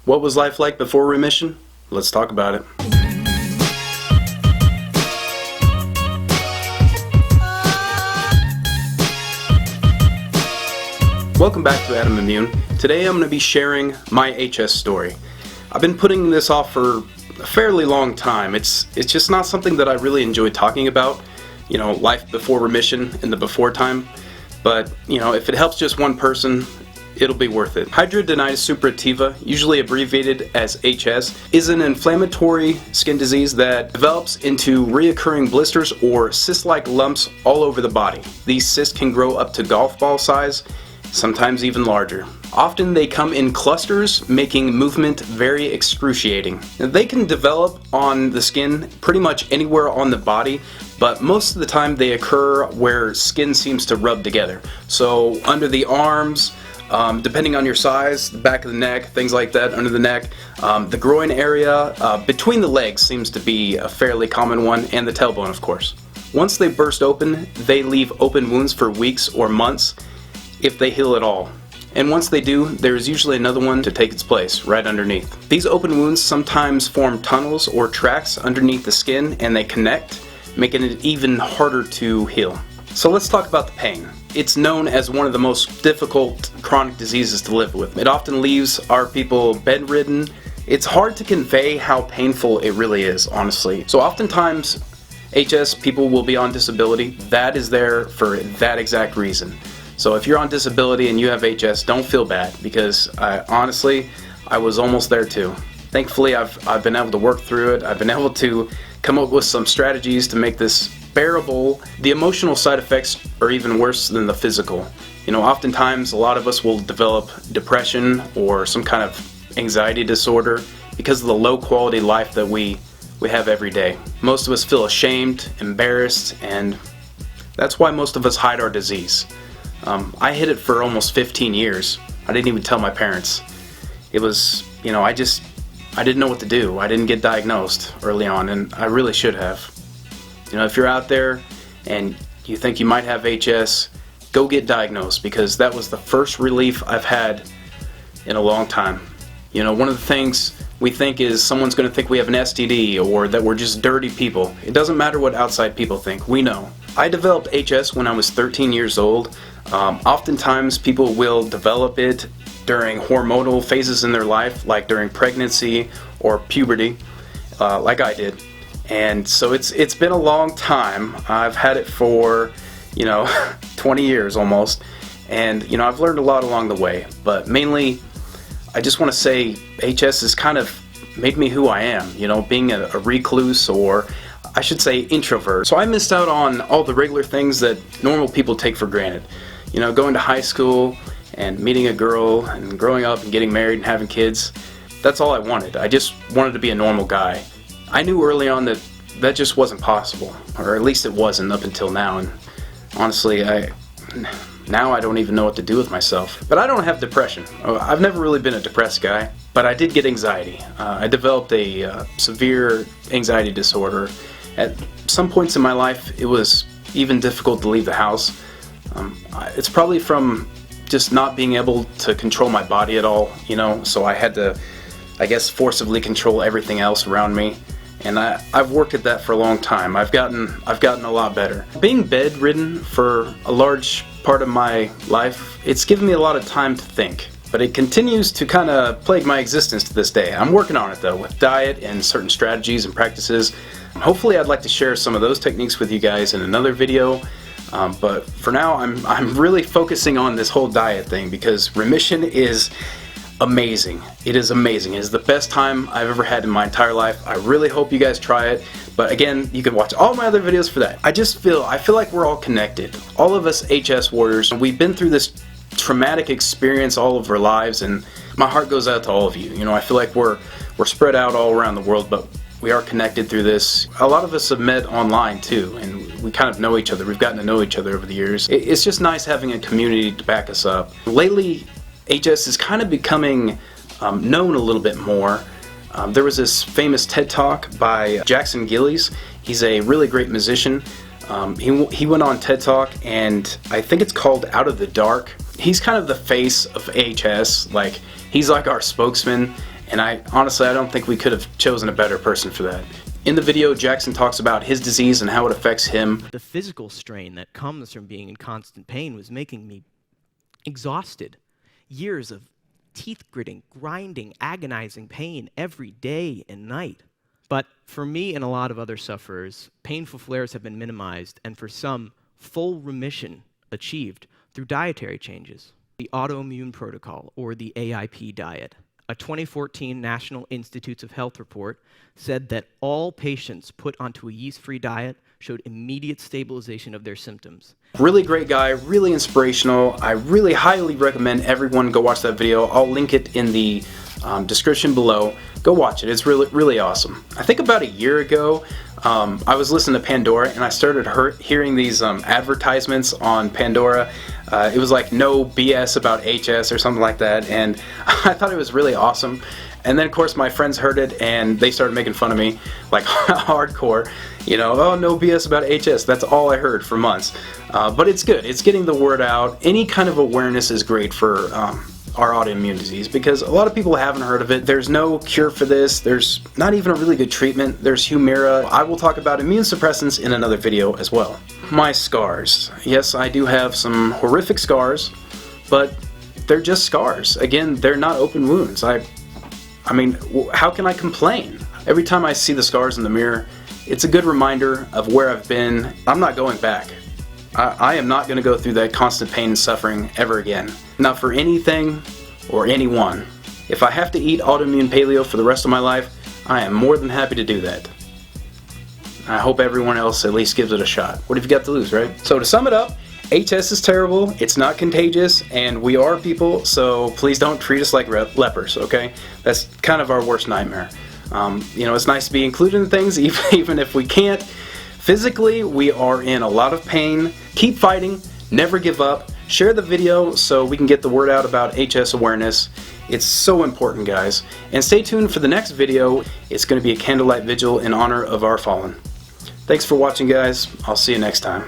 What was life like before remission? Let's talk about it. Welcome back to Adamimmune. Today I'm going to be sharing my HS story. I've been putting this off for a fairly long time. It's just not something that I really enjoy talking about, life before remission in the before time. But, if it helps just one person, it'll be worth it. Hidradenitis Suppurativa, usually abbreviated as HS, is an inflammatory skin disease that develops into reoccurring blisters or cyst-like lumps all over the body. These cysts can grow up to golf ball size, sometimes even larger. Often they come in clusters, making movement very excruciating. They can develop on the skin pretty much anywhere on the body, but most of the time they occur where skin seems to rub together. So under the arms, depending on your size, the back of the neck, things like that, under the neck, the groin area, between the legs seems to be a fairly common one, and the tailbone, of course. Once they burst open, they leave open wounds for weeks or months, if they heal at all. And once they do, there's usually another one to take its place, right underneath. These open wounds sometimes form tunnels or tracks underneath the skin, and they connect, making it even harder to heal. So let's talk about the pain. It's known as one of the most difficult chronic diseases to live with. It often leaves our people bedridden. It's hard to convey how painful it really is, honestly. So oftentimes, HS people will be on disability. That is there for that exact reason. So if you're on disability and you have HS, don't feel bad, because honestly, I was almost there too. Thankfully, I've been able to work through it. I've been able to come up with some strategies to make this bearable. The emotional side effects are even worse than the physical. Oftentimes a lot of us will develop depression or some kind of anxiety disorder because of the low quality life that we have every day. Most of us feel ashamed, embarrassed, and that's why most of us hide our disease. I hid it for almost 15 years. I didn't even tell my parents. It was, I didn't know what to do. I didn't get diagnosed early on, and I really should have. If you're out there and you think you might have HS, go get diagnosed, because that was the first relief I've had in a long time. One of the things we think is someone's going to think we have an STD or that we're just dirty people. It doesn't matter what outside people think. We know. I developed HS when I was 13 years old. Oftentimes people will develop it during hormonal phases in their life, like during pregnancy or puberty, like I did. And so it's been a long time. I've had it for 20 years almost, and I've learned a lot along the way. But mainly, I just want to say HS has kind of made me who I am. Being a recluse, or I should say introvert. So I missed out on all the regular things that normal people take for granted. Going to high school and meeting a girl and growing up and getting married and having kids. That's all I wanted. I just wanted to be a normal guy. I knew early on that just wasn't possible, or at least it wasn't up until now. And honestly, now I don't even know what to do with myself. But I don't have depression. I've never really been a depressed guy, but I did get anxiety. I developed a severe anxiety disorder. At some points in my life, it was even difficult to leave the house. It's probably from just not being able to control my body at all, so I had to, forcibly control everything else around me. And I've worked at that for a long time. I've gotten a lot better. Being bedridden for a large part of my life, it's given me a lot of time to think. But it continues to kind of plague my existence to this day. I'm working on it though, with diet and certain strategies and practices. Hopefully I'd like to share some of those techniques with you guys in another video. But for now, I'm really focusing on this whole diet thing, because remission is amazing. It is amazing. It is the best time I've ever had in my entire life. I really hope you guys try it. But again, you can watch all my other videos for that. I feel like we're all connected. All of us HS warriors, we've been through this traumatic experience all of our lives, and my heart goes out to all of you. I feel like we're spread out all around the world, but we are connected through this. A lot of us have met online too, and we kind of know each other. We've gotten to know each other over the years. It's just nice having a community to back us up. Lately, HS is kind of becoming known a little bit more. There was this famous TED Talk by Jackson Gillie. He's a really great musician. He went on TED Talk, and I think it's called Out of the Dark. He's kind of the face of HS. He's like our spokesman, and honestly I don't think we could have chosen a better person for that. In the video, Jackson talks about his disease and how it affects him. The physical strain that comes from being in constant pain was making me exhausted. Years of teeth gritting, grinding, agonizing pain every day and night. But for me and a lot of other sufferers, painful flares have been minimized, and for some, full remission achieved through dietary changes. The Autoimmune Protocol, or the AIP diet. A 2014 National Institutes of Health report said that all patients put onto a yeast-free diet showed immediate stabilization of their symptoms. Really great guy, really inspirational. I really highly recommend everyone go watch that video. I'll link it in the description below. Go watch it. It's really awesome. I think about a year ago, I was listening to Pandora and I started hearing these advertisements on Pandora. It was like no BS about HS or something like that, and I thought it was really awesome. And then of course my friends heard it and they started making fun of me, like hardcore, you know, oh no BS about HS. That's all I heard for months. But it's good. It's getting the word out. Any kind of awareness is great for our autoimmune disease, because a lot of people haven't heard of it. There's no cure for this. There's not even a really good treatment. There's Humira. I will talk about immune suppressants in another video as well. My scars. Yes, I do have some horrific scars, but they're just scars. Again, they're not open wounds. I mean, how can I complain? Every time I see the scars in the mirror, it's a good reminder of where I've been. I'm not going back. I am not going to go through that constant pain and suffering ever again. Not for anything or anyone. If I have to eat autoimmune paleo for the rest of my life, I am more than happy to do that. I hope everyone else at least gives it a shot. What have you got to lose, right? So to sum it up, HS is terrible, it's not contagious, and we are people, so please don't treat us like lepers, okay? That's kind of our worst nightmare. You know, it's nice to be included in things, even if we can't. Physically, we are in a lot of pain. Keep fighting, never give up. Share the video so we can get the word out about HS awareness. It's so important, guys. And stay tuned for the next video. It's going to be a candlelight vigil in honor of our fallen. Thanks for watching, guys. I'll see you next time.